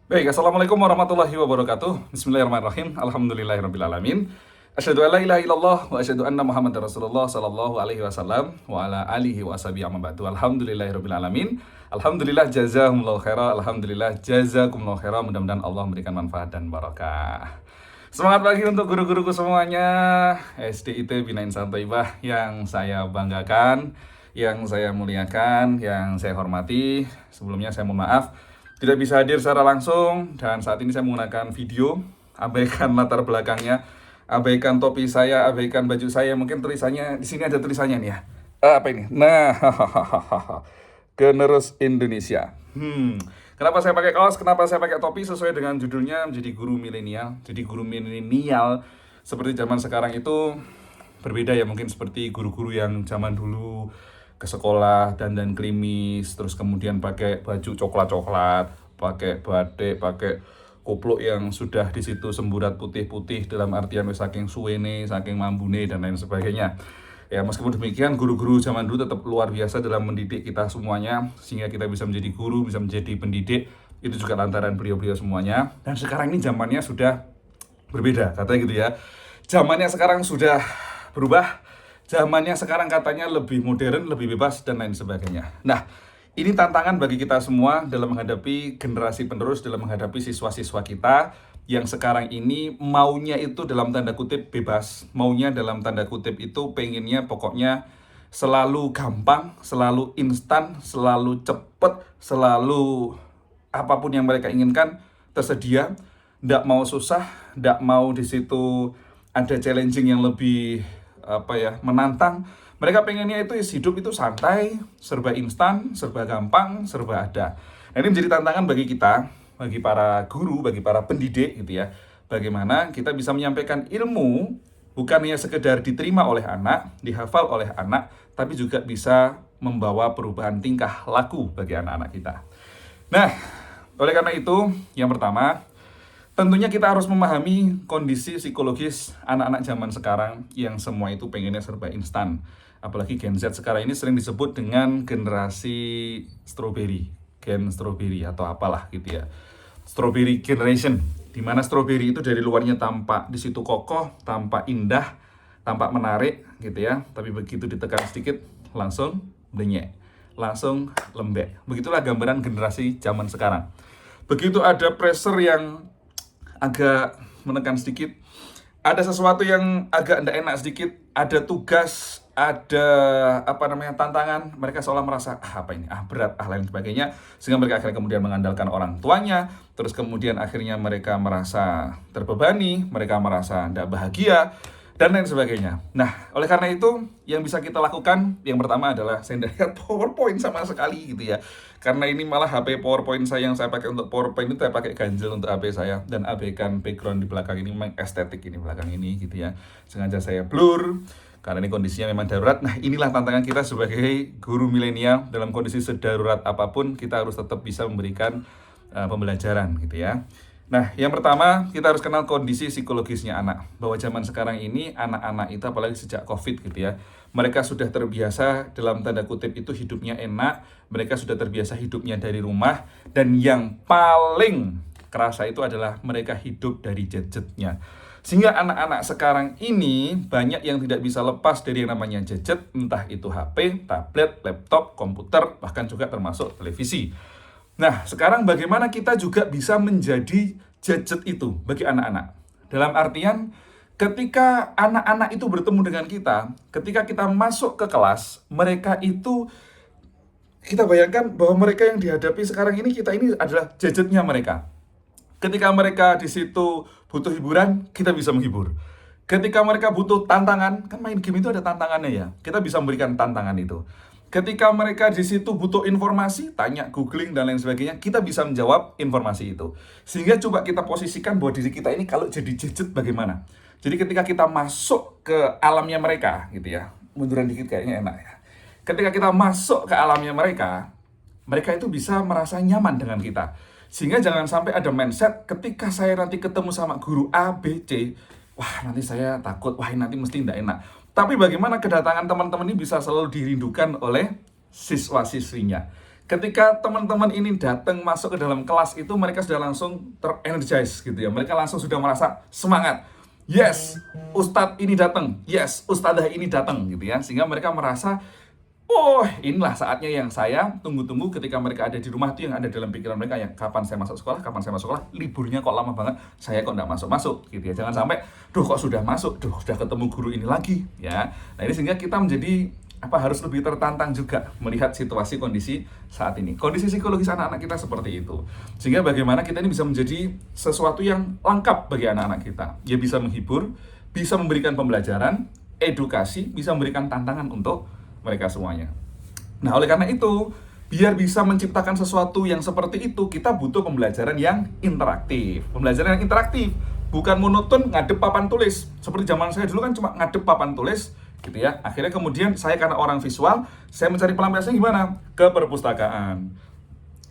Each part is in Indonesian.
Baik, Assalamualaikum warahmatullahi wabarakatuh. Bismillahirrahmanirrahim. Alhamdulillahirrabbilalamin. Asyhadu an la ilaha illallah wa asyhadu anna Muhammadar Rasulullah sallallahu alaihi wasallam wa ala alihi wa ashabihi amma ba'du. Alhamdulillahirrabbilalamin. Alhamdulillah jazakumullahu khaira. Alhamdulillah jazakumullahu khaira. Mudah-mudahan Allah memberikan manfaat dan barakah. Semangat pagi untuk guru-guruku semuanya. SDIT Bina Insan Thaibah yang saya banggakan, yang saya muliakan, yang saya hormati. Sebelumnya saya mohon maaf tidak bisa hadir secara langsung, dan saat ini saya menggunakan video. Abaikan latar belakangnya, abaikan topi saya, abaikan baju saya. Mungkin tulisannya di sini ada tulisannya nih ya. Apa ini? Nah, Generus Indonesia. Kenapa saya pakai kaos? Kenapa saya pakai topi? Sesuai dengan judulnya, menjadi guru milenial. Jadi guru milenial seperti zaman sekarang itu berbeda ya, mungkin seperti guru-guru yang zaman dulu ke sekolah dandan klimis, terus kemudian pakai baju coklat-coklat, pakai batik, pakai kupluk yang sudah di situ semburat putih-putih, dalam artian saking suwene, saking mambune dan lain sebagainya. Ya, meskipun demikian guru-guru zaman dulu tetap luar biasa dalam mendidik kita semuanya, sehingga kita bisa menjadi guru, bisa menjadi pendidik. Itu juga lantaran beliau-beliau semuanya. Dan sekarang ini zamannya sudah berbeda, katanya gitu ya. Zamannya sekarang sudah berubah. Zamannya sekarang katanya lebih modern, lebih bebas, dan lain sebagainya. Nah, ini tantangan bagi kita semua dalam menghadapi generasi penerus, dalam menghadapi siswa-siswa kita yang sekarang ini maunya itu dalam tanda kutip bebas. Maunya dalam tanda kutip itu pengennya pokoknya selalu gampang, selalu instan, selalu cepet, selalu apapun yang mereka inginkan tersedia. Nggak mau susah, nggak mau di situ ada challenging yang lebih menantang. Mereka pengennya itu hidup itu santai, serba instan, serba gampang, serba ada. Nah, ini menjadi tantangan bagi kita, bagi para guru, bagi para pendidik gitu ya. Bagaimana kita bisa menyampaikan ilmu bukan hanya sekedar diterima oleh anak, dihafal oleh anak, tapi juga bisa membawa perubahan tingkah laku bagi anak-anak kita. Nah, oleh karena itu, yang pertama, tentunya kita harus memahami kondisi psikologis anak-anak zaman sekarang yang semua itu pengennya serba instan. Apalagi Gen Z sekarang ini sering disebut dengan generasi strawberry, gen strawberry atau apalah gitu ya. Strawberry generation, di mana strawberry itu dari luarnya tampak di situ kokoh, tampak indah, tampak menarik gitu ya. Tapi begitu ditekan sedikit langsung benyek, langsung lembek. Begitulah gambaran generasi zaman sekarang. Begitu ada pressure yang agak menekan sedikit, ada sesuatu yang agak tidak enak sedikit, ada tugas, ada tantangan, mereka seolah merasa berat, lain sebagainya, sehingga mereka akhirnya kemudian mengandalkan orang tuanya, terus kemudian akhirnya mereka merasa terbebani, mereka merasa tidak bahagia, dan lain sebagainya. Nah, oleh karena itu, yang bisa kita lakukan, yang pertama adalah saya tidak lihat PowerPoint sama sekali gitu ya. Karena ini malah HP PowerPoint saya yang saya pakai untuk PowerPoint itu saya pakai ganjel untuk HP saya, dan abaikan background di belakang ini, memang estetik ini belakang ini gitu ya. Sengaja saya blur, karena ini kondisinya memang darurat. Nah, inilah tantangan kita sebagai guru milenial, dalam kondisi sedarurat apapun, kita harus tetap bisa memberikan pembelajaran gitu ya. Nah, yang pertama kita harus kenal kondisi psikologisnya anak. Bahwa zaman sekarang ini anak-anak itu apalagi sejak COVID gitu ya, mereka sudah terbiasa dalam tanda kutip itu hidupnya enak, mereka sudah terbiasa hidupnya dari rumah, dan yang paling kerasa itu adalah mereka hidup dari gadgetnya. Sehingga anak-anak sekarang ini banyak yang tidak bisa lepas dari yang namanya gadget, entah itu HP, tablet, laptop, komputer, bahkan juga termasuk televisi. Nah, sekarang bagaimana kita juga bisa menjadi gadget itu bagi anak-anak? Dalam artian, ketika anak-anak itu bertemu dengan kita, ketika kita masuk ke kelas, mereka itu, kita bayangkan bahwa mereka yang dihadapi sekarang ini, kita ini adalah gadgetnya mereka. Ketika mereka di situ butuh hiburan, kita bisa menghibur. Ketika mereka butuh tantangan, kan main game itu ada tantangannya ya, kita bisa memberikan tantangan itu. Ketika mereka di situ butuh informasi, tanya, googling, dan lain sebagainya, kita bisa menjawab informasi itu. Sehingga coba kita posisikan bahwa diri kita ini kalau jadi gadget bagaimana. Jadi ketika kita masuk ke alamnya mereka, gitu ya, munduran dikit kayaknya enak ya. Ketika kita masuk ke alamnya mereka, mereka itu bisa merasa nyaman dengan kita. Sehingga jangan sampai ada mindset ketika saya nanti ketemu sama guru A, B, C, wah nanti saya takut, wah nanti mesti tidak enak. Tapi bagaimana kedatangan teman-teman ini bisa selalu dirindukan oleh siswa-siswinya. Ketika teman-teman ini datang masuk ke dalam kelas itu mereka sudah langsung terenergize gitu ya. Mereka langsung sudah merasa semangat. Yes, Ustadz ini datang. Yes, Ustadzah ini datang gitu ya. Sehingga mereka merasa, oh inilah saatnya yang saya tunggu-tunggu ketika mereka ada di rumah. Itu yang ada dalam pikiran mereka ya, kapan saya masuk sekolah, kapan saya masuk sekolah, liburnya kok lama banget, saya kok nggak masuk-masuk gitu ya. Jangan sampai, duh kok sudah masuk, duh sudah ketemu guru ini lagi ya. Nah ini sehingga kita menjadi harus lebih tertantang juga melihat situasi kondisi saat ini. Kondisi psikologis anak-anak kita seperti itu. Sehingga bagaimana kita ini bisa menjadi sesuatu yang lengkap bagi anak-anak kita. Ya bisa menghibur, bisa memberikan pembelajaran, edukasi, bisa memberikan tantangan untuk mereka semuanya. Nah, oleh karena itu, biar bisa menciptakan sesuatu yang seperti itu, kita butuh pembelajaran yang interaktif. Pembelajaran yang interaktif, bukan monoton ngadep papan tulis. Seperti zaman saya dulu kan cuma ngadep papan tulis, gitu ya. Akhirnya kemudian saya karena orang visual, saya mencari pelampiasannya gimana? Ke perpustakaan,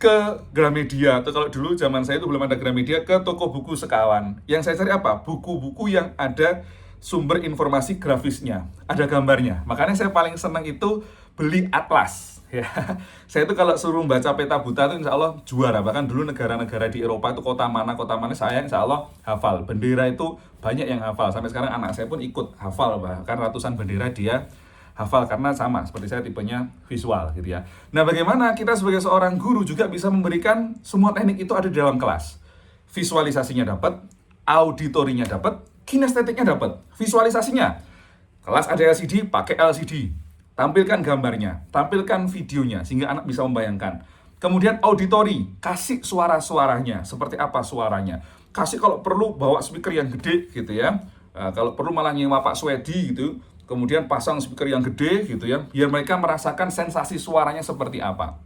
ke Gramedia, atau kalau dulu zaman saya itu belum ada Gramedia, ke toko buku sekawan. Yang saya cari apa? Buku-buku yang ada sumber informasi grafisnya, ada gambarnya. Makanya saya paling senang itu beli atlas. Ya, saya itu kalau suruh baca peta buta itu insya Allah juara. Bahkan dulu negara-negara di Eropa itu kota mana saya insya Allah hafal. Bendera itu banyak yang hafal. Sampai sekarang anak saya pun ikut hafal, bahkan ratusan bendera dia hafal karena sama seperti saya tipenya visual gitu ya. Nah, bagaimana kita sebagai seorang guru juga bisa memberikan semua teknik itu ada di dalam kelas. Visualisasinya dapat, auditorinya dapat, kinestetiknya dapat. Visualisasinya, kelas ada LCD, pakai LCD. Tampilkan gambarnya, tampilkan videonya, sehingga anak bisa membayangkan. Kemudian auditori, kasih suara-suaranya, seperti apa suaranya. Kasih kalau perlu bawa speaker yang gede gitu ya. Kalau perlu malah nyewa Pak Swedi gitu. Kemudian pasang speaker yang gede gitu ya, biar mereka merasakan sensasi suaranya seperti apa.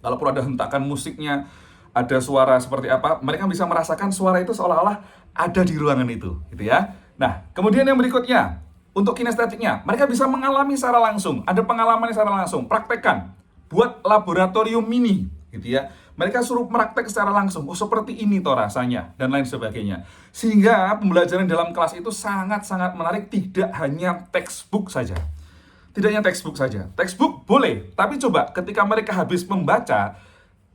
Kalau perlu ada hentakan musiknya, ada suara seperti apa, mereka bisa merasakan suara itu seolah-olah ada di ruangan itu gitu ya. Nah, kemudian yang berikutnya, untuk kinestetiknya, mereka bisa mengalami secara langsung, ada pengalaman secara langsung, praktekkan, buat laboratorium mini, gitu ya. Mereka suruh praktek secara langsung, oh seperti ini toh rasanya, dan lain sebagainya. Sehingga pembelajaran dalam kelas itu sangat-sangat menarik, tidak hanya textbook saja. Tidak hanya textbook saja, textbook boleh, tapi coba ketika mereka habis membaca,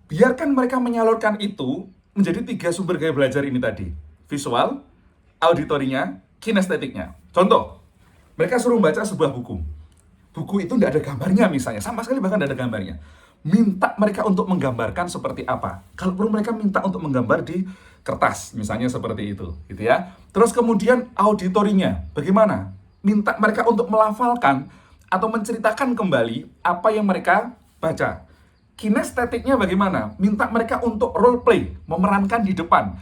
biarkan mereka menyalurkan itu menjadi 3 sumber gaya belajar ini tadi. Visual, auditorinya, kinestetiknya. Contoh, mereka suruh baca sebuah buku. Buku itu tidak ada gambarnya misalnya, sama sekali bahkan tidak ada gambarnya. Minta mereka untuk menggambarkan seperti apa. Kalau perlu mereka minta untuk menggambar di kertas, misalnya seperti itu, gitu ya. Terus kemudian auditorinya, bagaimana? Minta mereka untuk melafalkan atau menceritakan kembali apa yang mereka baca. Kinestetiknya bagaimana? Minta mereka untuk role play, memerankan di depan.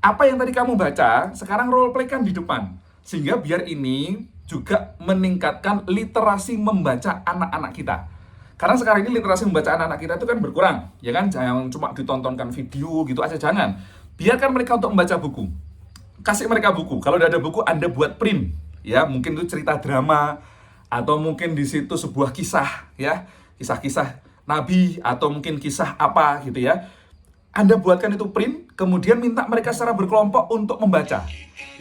Apa yang tadi kamu baca, sekarang role play kan di depan. Sehingga biar ini juga meningkatkan literasi membaca anak-anak kita. Karena sekarang ini literasi membaca anak-anak kita itu kan berkurang, ya kan? Jangan cuma ditontonkan video gitu aja, jangan. Biarkan mereka untuk membaca buku. Kasih mereka buku. Kalau udah ada buku, Anda buat print, ya. Mungkin itu cerita drama, atau mungkin di situ sebuah kisah, ya. Kisah-kisah Nabi, atau mungkin kisah apa gitu ya. Anda buatkan itu print, kemudian minta mereka secara berkelompok untuk membaca,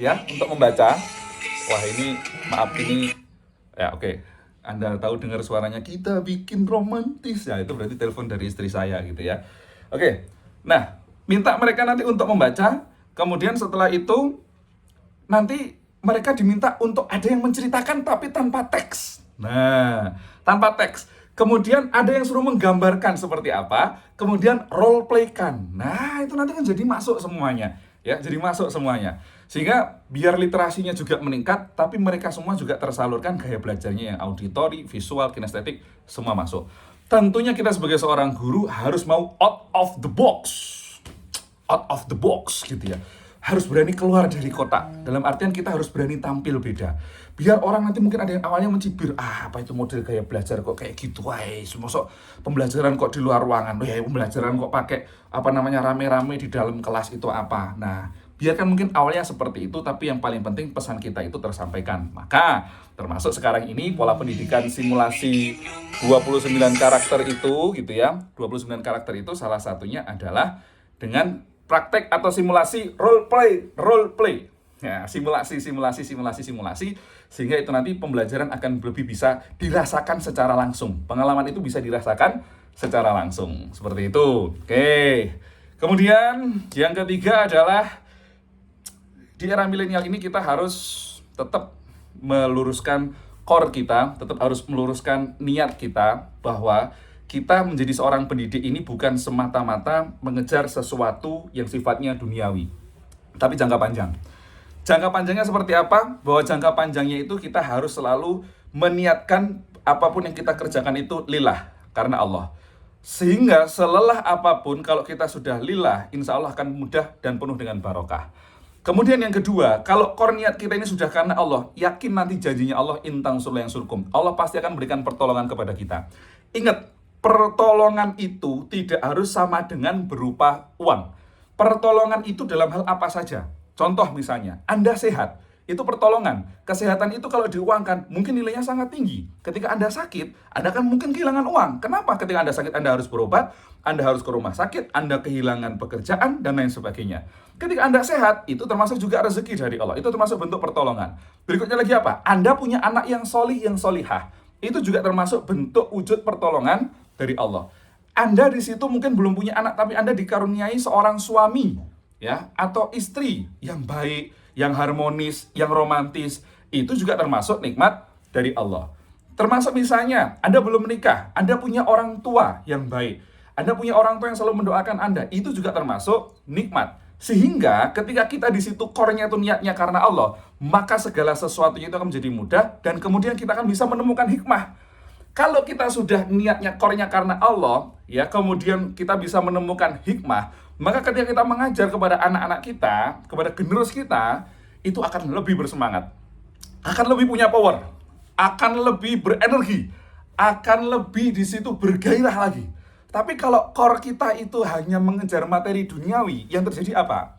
ya, untuk membaca. Wah ini, maaf ini, ya oke. Anda tahu dengar suaranya, kita bikin romantis, ya itu berarti telepon dari istri saya gitu ya. Oke, nah minta mereka nanti untuk membaca, kemudian setelah itu nanti mereka diminta untuk ada yang menceritakan tapi tanpa teks. Nah, tanpa teks. Kemudian ada yang suruh menggambarkan seperti apa, kemudian role play-kan. Nah, itu nanti kan jadi masuk semuanya. Ya, jadi masuk semuanya. Sehingga biar literasinya juga meningkat, tapi mereka semua juga tersalurkan gaya belajarnya yang auditori, visual, kinestetik, semua masuk. Tentunya kita sebagai seorang guru harus mau out of the box. Out of the box gitu ya. Harus berani keluar dari kotak. Dalam artian kita harus berani tampil beda. Biar orang nanti mungkin ada yang awalnya mencibir, apa itu model gaya belajar kok kayak gitu, masuk pembelajaran kok di luar ruangan, pembelajaran kok pakai rame-rame di dalam kelas itu apa. Nah, biarkan mungkin awalnya seperti itu, tapi yang paling penting pesan kita itu tersampaikan. Maka termasuk sekarang ini pola pendidikan simulasi 29 karakter itu gitu ya. 29 karakter itu salah satunya adalah dengan praktek atau simulasi role play. Ya, simulasi, sehingga itu nanti pembelajaran akan lebih bisa dirasakan secara langsung. Pengalaman itu bisa dirasakan secara langsung. Seperti itu. Oke. Kemudian yang ketiga adalah di era milenial ini kita harus tetap meluruskan core kita, tetap harus meluruskan niat kita bahwa kita menjadi seorang pendidik ini bukan semata-mata mengejar sesuatu yang sifatnya duniawi, tapi jangka panjang. Jangka panjangnya seperti apa? Bahwa jangka panjangnya itu kita harus selalu meniatkan apapun yang kita kerjakan itu lillah, karena Allah. Sehingga selelah apapun kalau kita sudah lillah, insya Allah akan mudah dan penuh dengan barokah. Kemudian yang kedua, kalau core niat kita ini sudah karena Allah, yakin nanti janjinya Allah intang yang surkum. Allah pasti akan berikan pertolongan kepada kita. Ingat, pertolongan itu tidak harus sama dengan berupa uang. Pertolongan itu dalam hal apa saja. Contoh misalnya, Anda sehat, itu pertolongan. Kesehatan itu kalau diuangkan, mungkin nilainya sangat tinggi. Ketika Anda sakit, Anda kan mungkin kehilangan uang. Kenapa? Ketika Anda sakit, Anda harus berobat, Anda harus ke rumah sakit, Anda kehilangan pekerjaan, dan lain sebagainya. Ketika Anda sehat, itu termasuk juga rezeki dari Allah. Itu termasuk bentuk pertolongan. Berikutnya lagi apa? Anda punya anak yang solih, yang solihah. Itu juga termasuk bentuk wujud pertolongan dari Allah. Anda di situ mungkin belum punya anak, tapi Anda dikaruniai seorang suami, ya, atau istri yang baik, yang harmonis, yang romantis. Itu juga termasuk nikmat dari Allah. Termasuk misalnya, Anda belum menikah, Anda punya orang tua yang baik, Anda punya orang tua yang selalu mendoakan Anda, itu juga termasuk nikmat. Sehingga ketika kita di situ core-nya itu niatnya karena Allah, maka segala sesuatunya itu akan menjadi mudah dan kemudian kita akan bisa menemukan hikmah. Kalau kita sudah niatnya core-nya karena Allah, ya, kemudian kita bisa menemukan hikmah, maka ketika kita mengajar kepada anak-anak kita, kepada generasi kita, itu akan lebih bersemangat, akan lebih punya power, akan lebih berenergi, akan lebih di situ bergairah lagi. Tapi kalau core kita itu hanya mengejar materi duniawi, yang terjadi apa?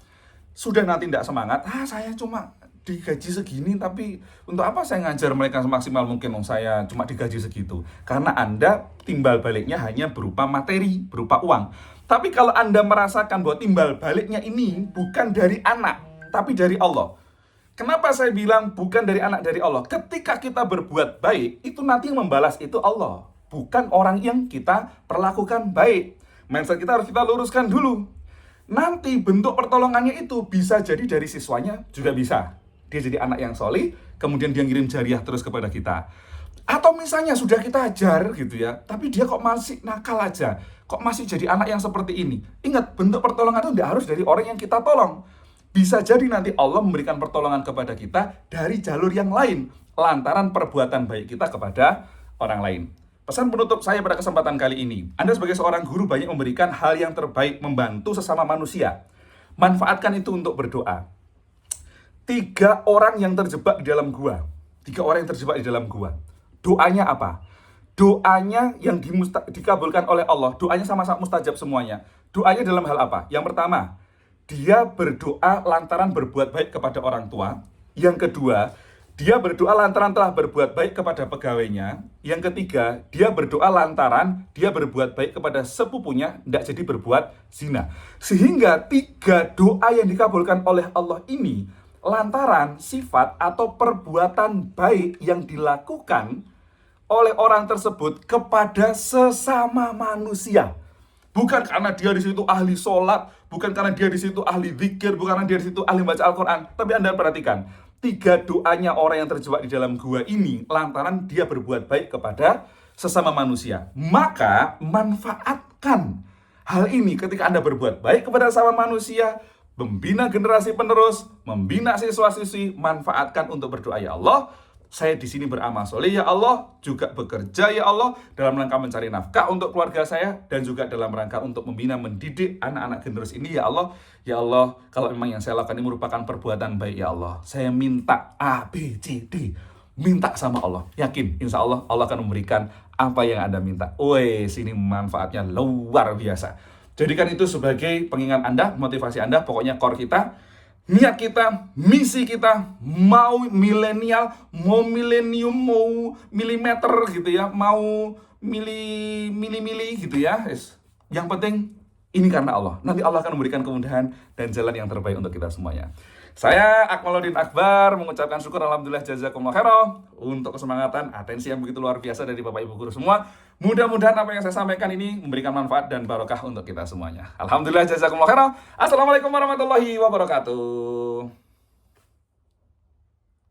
Sudah nanti tidak semangat, saya cuma digaji segini, tapi untuk apa saya ngajar mereka semaksimal mungkin, saya cuma digaji segitu. Karena Anda timbal baliknya hanya berupa materi, berupa uang. Tapi kalau Anda merasakan bahwa timbal baliknya ini bukan dari anak, tapi dari Allah. Kenapa saya bilang bukan dari anak, dari Allah? Ketika kita berbuat baik, itu nanti yang membalas itu Allah, bukan orang yang kita perlakukan baik. Mindset kita harus kita luruskan dulu. Nanti bentuk pertolongannya itu bisa jadi dari siswanya, juga bisa. Dia jadi anak yang solih, kemudian dia ngirim jariah terus kepada kita. Atau misalnya sudah kita ajar gitu ya, tapi dia kok masih nakal aja, kok masih jadi anak yang seperti ini. Ingat, bentuk pertolongan itu tidak harus dari orang yang kita tolong. Bisa jadi nanti Allah memberikan pertolongan kepada kita dari jalur yang lain, lantaran perbuatan baik kita kepada orang lain. Pesan penutup saya pada kesempatan kali ini, Anda sebagai seorang guru banyak memberikan hal yang terbaik, membantu sesama manusia. Manfaatkan itu untuk berdoa. 3 orang yang terjebak di dalam gua. 3 orang yang terjebak di dalam gua. Doanya apa? Doanya yang dikabulkan oleh Allah. Doanya sama-sama mustajab semuanya. Doanya dalam hal apa? Yang pertama, dia berdoa lantaran berbuat baik kepada orang tua. Yang kedua, dia berdoa lantaran telah berbuat baik kepada pegawainya. Yang ketiga, dia berdoa lantaran dia berbuat baik kepada sepupunya, tidak jadi berbuat zina. Sehingga 3 doa yang dikabulkan oleh Allah ini lantaran sifat atau perbuatan baik yang dilakukan oleh orang tersebut kepada sesama manusia. Bukan karena dia di situ ahli sholat, bukan karena dia di situ ahli zikir, bukan karena dia di situ ahli baca Al-Quran. Tapi Anda perhatikan, 3 doanya orang yang terjebak di dalam gua ini lantaran dia berbuat baik kepada sesama manusia. Maka manfaatkan hal ini ketika Anda berbuat baik kepada sesama manusia, membina generasi penerus, membina siswa-siswi, manfaatkan untuk berdoa, ya Allah, saya di sini beramal soleh, ya Allah, juga bekerja, ya Allah, dalam rangka mencari nafkah untuk keluarga saya, dan juga dalam rangka untuk membina, mendidik anak-anak generasi ini, ya Allah. Ya Allah, kalau memang yang saya lakukan ini merupakan perbuatan baik, ya Allah, saya minta A, B, C, D. Minta sama Allah. Yakin, insya Allah, Allah akan memberikan apa yang Anda minta. Wes, ini manfaatnya luar biasa. Jadikan itu sebagai pengingat Anda, motivasi Anda, pokoknya core kita, niat kita, misi kita, mau milenial, mau milenium, mau milimeter gitu ya, mau mili gitu ya. Yang penting ini karena Allah. Nanti Allah akan memberikan kemudahan dan jalan yang terbaik untuk kita semuanya. Saya Akmaluddin Akbar mengucapkan syukur alhamdulillah jazakumullah khairan untuk kesemangatan, atensi yang begitu luar biasa dari Bapak Ibu guru semua. Mudah-mudahan apa yang saya sampaikan ini memberikan manfaat dan barokah untuk kita semuanya. Alhamdulillah jazakumullah khairan. Assalamualaikum warahmatullahi wabarakatuh.